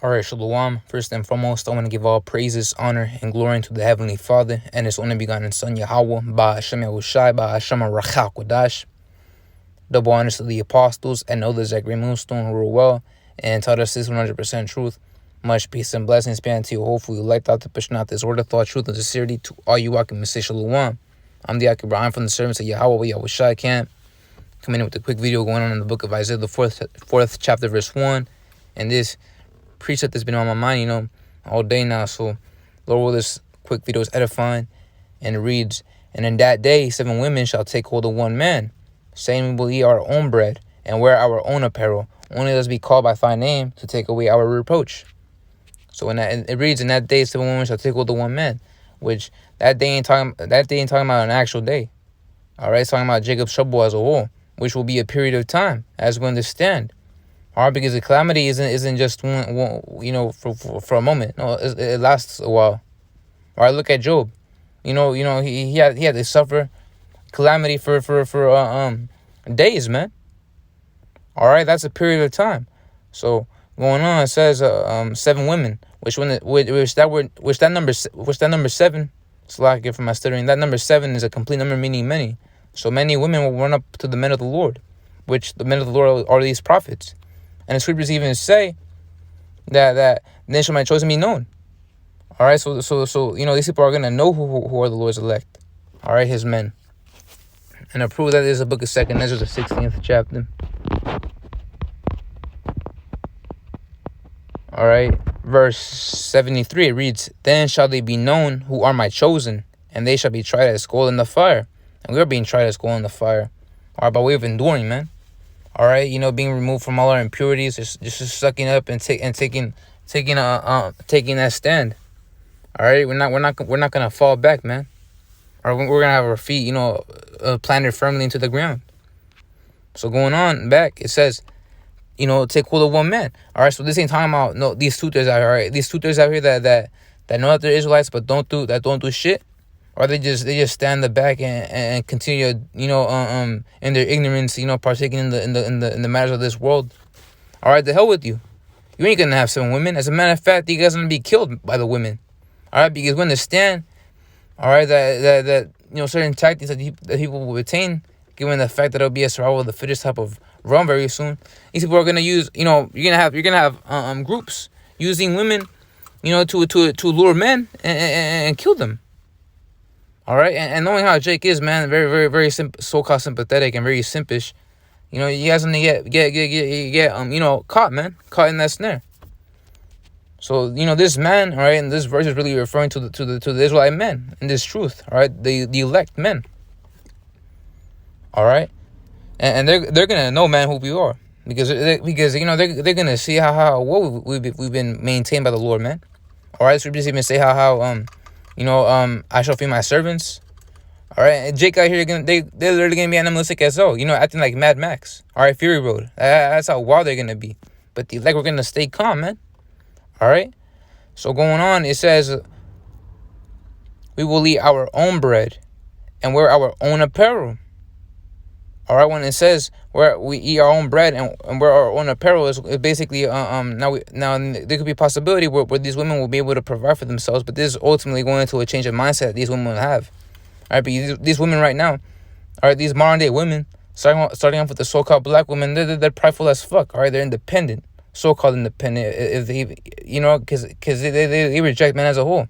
Alright, Shalom. First and foremost, I want to give all praises, honor, and glory to the Heavenly Father and His only begotten Son, Yahweh, Ba'ashem Yahushai, Ba'ashem Rachal Kodash. Double honors to the apostles and others at Great Moonstone who rule well and taught us this 100% truth. Much peace and blessings be unto you. Hopefully, you liked out to pushing out this word of thought, truth, and sincerity to all you walking and say Shalom. I'm the Akim from the servants of Yahweh, Yahushai camp. Coming in with a quick video going on in the book of Isaiah, the fourth chapter, verse 1. And this precept has been on my mind, all day now. So, Lord, will this quick video is edifying. And it reads, "And in that day 7 women shall take hold of one man, saying, we will eat our own bread and wear our own apparel. Only let us be called by thy name to take away our reproach." So it reads, "In that day 7 women shall take hold of one man," which that day ain't talking about an actual day. All right, it's talking about Jacob's trouble as a whole, which will be a period of time, as we understand. All right, because the calamity isn't just one for a moment. No, it lasts a while. All right, look at Job. He had to suffer calamity for days, man. All right, that's a period of time. So going on, it says 7 women, which that number 7. So I get from my stuttering. That number 7 is a complete number meaning many. So many women will run up to the men of the Lord, which the men of the Lord are these prophets. And the scriptures even say that then shall my chosen be known. All right, so these people are gonna know who are the Lord's elect. All right, His men. And to prove that there's a book of 2nd Ezra, the 16th chapter. All right, verse 73, it reads, "Then shall they be known who are my chosen, and they shall be tried as gold in the fire." And we are being tried as gold in the fire. All right, by way of enduring, man. All right, being removed from all our impurities, just sucking up and taking that stand. All right, we're not gonna fall back, man. Or we're gonna have our feet, planted firmly into the ground. So going on back, it says, take hold of one man. All right, so this ain't talking about these tutors out here. All right, these tutors out here that know that they're Israelites but don't do shit, or they just stand in the back and continue, in their ignorance, partaking in the matters of this world. All right, the hell with you. You ain't gonna have 7 women. As a matter of fact, you guys are gonna be killed by the women. All right, because we understand, all right, that certain tactics that people will attain, given the fact that it'll be a survival of the fittest type of realm very soon. These people are gonna use, you're gonna have groups using women, to lure men and kill them. All right, and knowing how Jake is, man, very, very, very so-called sympathetic and very simpish. You guys gonna get caught, man, caught in that snare. So this man, all right, and this verse is really referring to the Israelite men in this truth, all right, the elect men. All right, and they're gonna know, man, who we are, because they're gonna see how well we've been maintained by the Lord, man. All right, scriptures even say how I shall feed my servants. All right, and Jake out here, they're literally gonna be animalistic as well, acting like Mad Max. All right, Fury Road. That's how wild they're gonna be. But the elect, we're gonna stay calm, man. All right. So going on, it says, "We will eat our own bread and wear our own apparel." All right, when it says where we eat our own bread and wear our own apparel, is basically now there could be a possibility where these women will be able to provide for themselves, but this is ultimately going into a change of mindset that these women will have. All right, but these women right now, all right, these modern day women, starting off with the so-called black women, they're prideful as fuck. All right, they're independent, so-called independent, if they, because they reject men as a whole.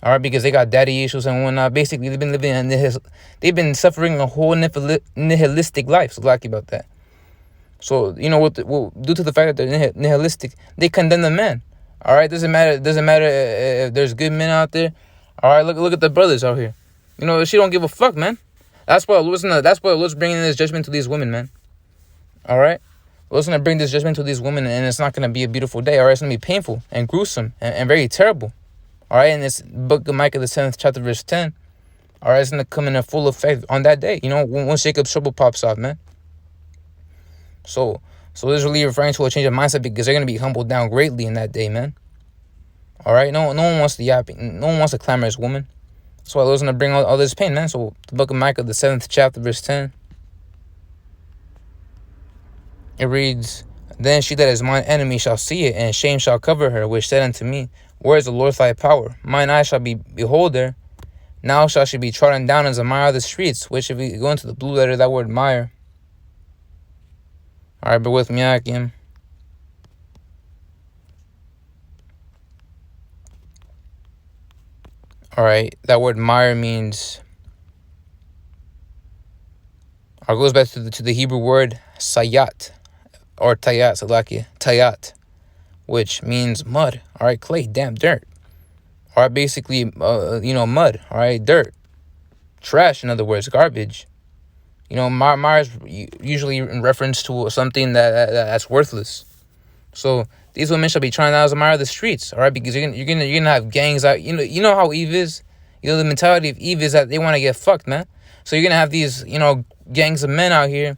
All right, because they got daddy issues and whatnot. Basically, they've been suffering a whole nihilistic life. So lucky about that. So due to the fact that they're nihilistic, they condemn the man. All right, doesn't matter if there's good men out there. All right, look at the brothers out here. She don't give a fuck, man. That's why Lord's bringing this judgment to these women, man. All right, Lord's gonna bring this judgment to these women, and it's not gonna be a beautiful day. All right, it's gonna be painful and gruesome and very terrible. All right, in this book of Micah, the 7th chapter, verse 10, all right, it's going to come in full effect on that day, once Jacob's trouble pops off, man. So this is really referring to a change of mindset, because they're going to be humbled down greatly in that day, man. All right, no one wants to yap, no one wants a clamorous woman. That's why Lord's going to bring all this pain, man. So the book of Micah, the 7th chapter, verse 10, it reads, Then she that is mine enemy shall see it, and shame shall cover her, which said unto me, Where is the Lord thy power? Mine eyes shall behold her. Now shall she be trodden down as a mire of the streets, which if we go into the blue letter, that word mire. Alright, bear with me, Akim. Alright, that word mire means, or goes back to the Hebrew word sayat, or tayat, salakia, tayat, which means mud. Alright, clay, damp, dirt. Alright, basically, mud. Alright, dirt. Trash, in other words, garbage. Mire is usually in reference to something that's worthless. So these women shall be trying out as a mire of the streets, all right? Because you're gonna have gangs out. You know how Eve is. The mentality of Eve is that they want to get fucked, man. So you're gonna have these gangs of men out here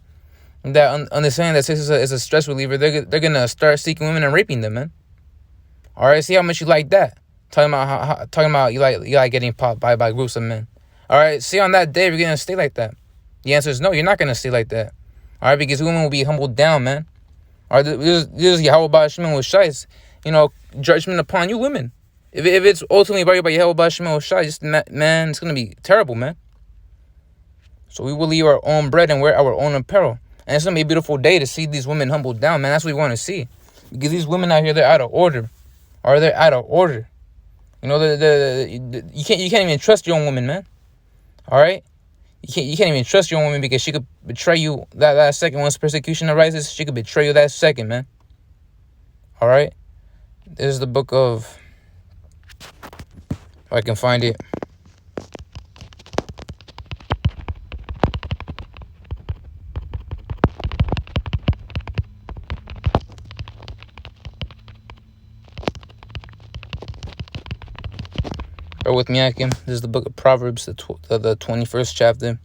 that understand that sex is a stress reliever. They're gonna start seeking women and raping them, man. All right, see how much you like that. Talking about you like getting popped by groups of men. All right, see on that day if you're gonna stay like that. The answer is no. You're not gonna stay like that. All right, because women will be humbled down, man. Or this is Yahweh Ba'ashim with Shais, judgment upon you women. If it's ultimately brought by Yahweh Ba'ashim with Shais, man, it's going to be terrible, man. So we will eat our own bread and wear our own apparel. And it's going to be a beautiful day to see these women humbled down, man. That's what we want to see. Because these women out here, they're out of order. Or they're out of order. You can't even trust your own woman, man. All right? You can't even trust your own woman because she could betray you that second. Once persecution arises, she could betray you that second, man. All right? This is the book of, if I can find it. Bear with me, Akim. This is the book of Proverbs, the 21st chapter.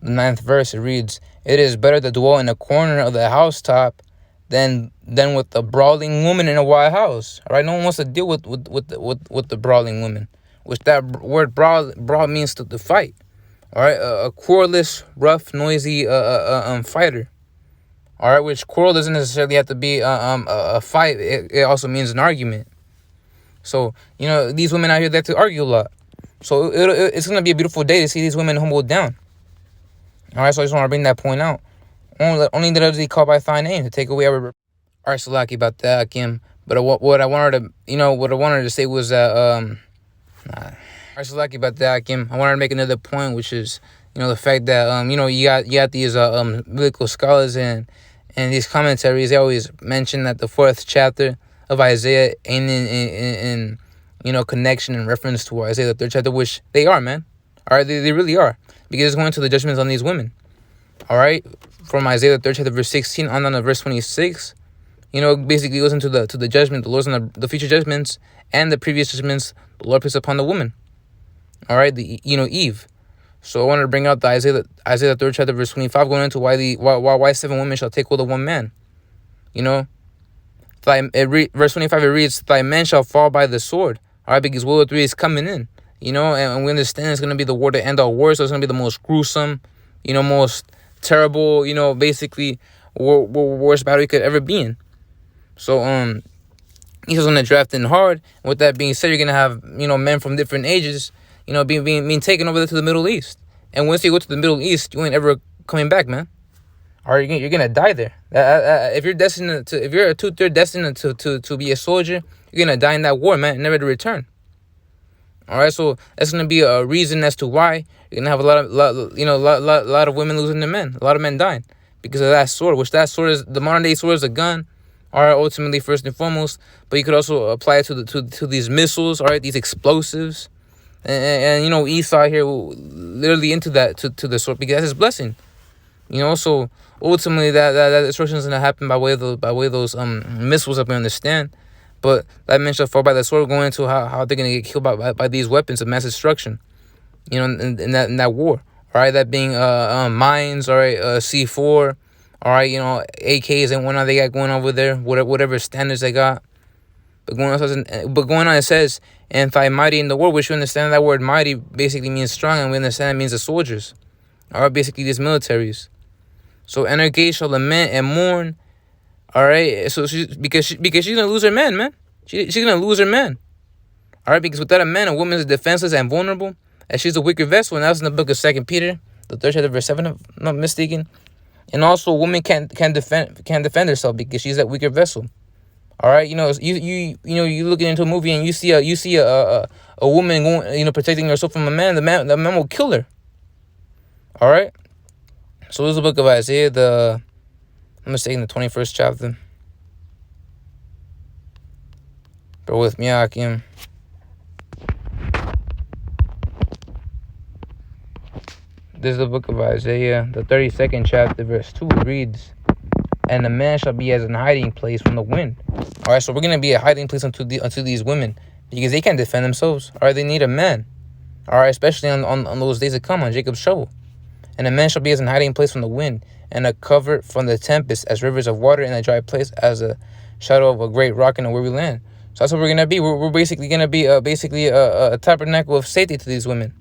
The 9th verse, it reads, It is better to dwell in a corner of the housetop than with a brawling woman in a wide house. All right, no one wants to deal with the brawling woman, which that word brawl means to fight. All right, a querulous, rough, noisy fighter. All right, which quarrel doesn't necessarily have to be a fight. It also means an argument. So, these women out here, they have to argue a lot. So it's going to be a beautiful day to see these women humbled down. All right, so I just want to bring that point out. Only that they call by thy name to take away our... All right, so lucky about that, Kim. But what I wanted to say was that... All right, so lucky about that, Kim. I wanted to make another point, which is, the fact that, you got these biblical scholars and these commentaries. They always mention that the 4th chapter of Isaiah ain't in connection and reference to Isaiah the 3rd chapter, which they are, man. All right, they really are, because it's going to the judgments on these women. All right, from Isaiah the 3rd chapter verse 16 on down to verse 26, basically goes into the judgment, the Lord's on the future judgments and the previous judgments the Lord puts upon the woman. All right, Eve. So I wanted to bring out the Isaiah the 3rd chapter verse 25, going into why 7 women shall take hold of 1 man. Verse 25, it reads, Thy men shall fall by the sword. All right, because World War III is coming in, and we understand it's going to be the war to end all wars. So it's going to be the most gruesome, most terrible, basically worst battle we could ever be in. So, he's going to draft in hard. And with that being said, you're going to have, men from different ages, being taken over to the Middle East. And once you go to the Middle East, you ain't ever coming back, man. Or you're gonna die there. If you're destined to, if you're a 2/3 destined to be a soldier, you're gonna die in that war, man, never to return. All right, so that's gonna be a reason as to why you're gonna have a lot of women losing their men, a lot of men dying because of that sword. Which that sword is the modern day sword is a gun, all right, ultimately first and foremost. But you could also apply it to these missiles, all right, these explosives, and Esau here literally into that to the sword because that's his blessing. So ultimately that destruction is gonna happen by way of those missiles that we understand. But that men shall fall by the sword, going into how they're gonna get killed by these weapons of mass destruction. In that war. All right, that being mines, all right, C4, all right, AKs and whatnot they got going over there, whatever standards they got. But going on, it says, and thy mighty in the war, which we understand that word mighty basically means strong, and we understand it means the soldiers. All right, basically these militaries. So enter gate shall lament and mourn, All right, so because she's gonna lose her man, man. She's gonna lose her man. All right, because without a man, a woman is defenseless and vulnerable, and she's a weaker vessel. And that's in the book of 2 Peter, the 3rd chapter, verse 7, if I'm not mistaken. And also, a woman can defend herself because she's that weaker vessel. All right, you looking into a movie and you see a woman going, protecting herself from a man. The man will kill her. All right. So this is the book of Isaiah, I'm mistaken, the 21st chapter. Bear with me, Akim. This is the book of Isaiah, the 32nd chapter, verse 2. It reads, "And the man shall be as an hiding place from the wind." All right, so we're gonna be a hiding place unto these women because they can't defend themselves. All right, they need a man. All right, especially on those days to come, on Jacob's trouble. "And a man shall be as an hiding place from the wind, and a covert from the tempest, as rivers of water in a dry place, as a shadow of a great rock in a weary land." So that's what we're gonna be. We're basically gonna be a tabernacle of safety to these women.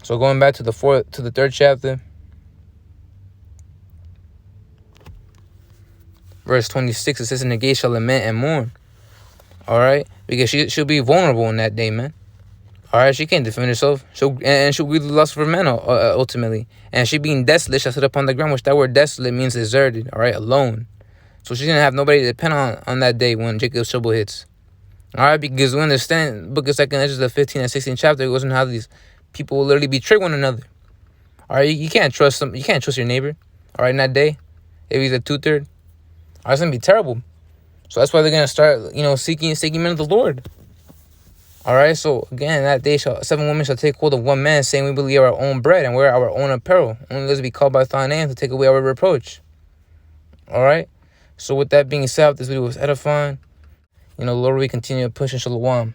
So going back to the 3rd chapter, verse 26, it says, "In the gate shall lament and mourn." All right, because she'll be vulnerable in that day, man. All right, she can't defend herself. She'll grieve the loss of her man ultimately, and she being desolate shall sit upon the ground, which that word desolate means deserted. All right, alone. So she's gonna have nobody to depend on that day when Jacob's trouble hits. All right, because we understand book of 2nd Ezra, the 15th and 16th chapter, it goes on how these people will literally betray one another. All right, you can't trust them. You can't trust your neighbor. All right, in that day, if he's a 2/3, all right, it's gonna be terrible. So that's why they're gonna start, seeking men of the Lord. All right, so again, that day 7 women shall take hold of one man, saying, "We believe our own bread and wear our own apparel. Only let us be called by thy name to take away our reproach." All right. So with that being said, this video was edifying. Lord, we continue to push in Shalom.